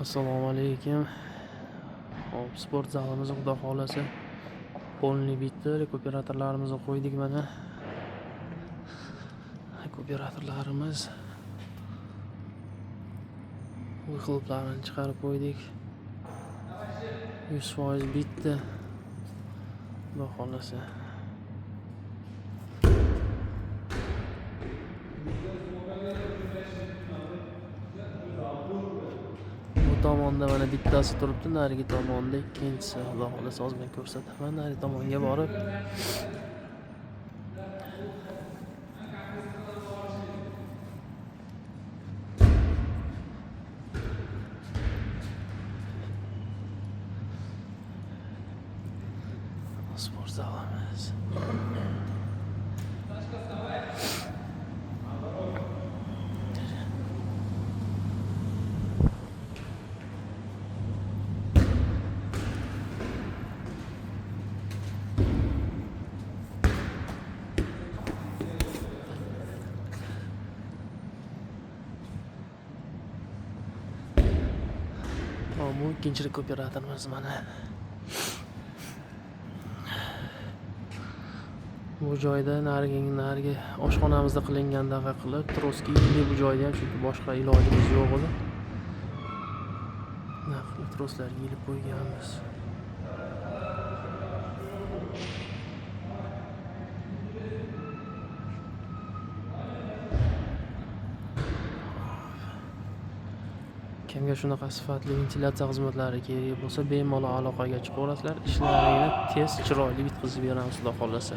Assalomu alaykum. Hop, sport zalimiz xudo xolasa polni bitdi. Rekuperatorlarimizni qo'ydik mana. Rekuperatorlarimiz qiliblarini chiqarib qo'ydik. 100% bitdi. Xudo xolasa. Tomonda mana bittasi turibdi, narigi tomonda ikkinchisi. Xudo xolasa hozir men ko'rsataman. Narigi tomonga borib sport zalimiz. Bu ikkinchi rekuperatorimiz mana. Bu joyda narigi oshxonamizda qilingandaqa qilib troski yilib bu joyda ham, chunki boshqa ilojimiz yo'q edi. Troslarga yilib qo'yganmiz. Kimga shunaqa sifatli ventilyatsiya xizmatlari kerak bo'lsa, bemalol aloqaga chiqaverasizlar. Ishlaringni tez, chiroyli bitkazib beramiz, xudo xolasa.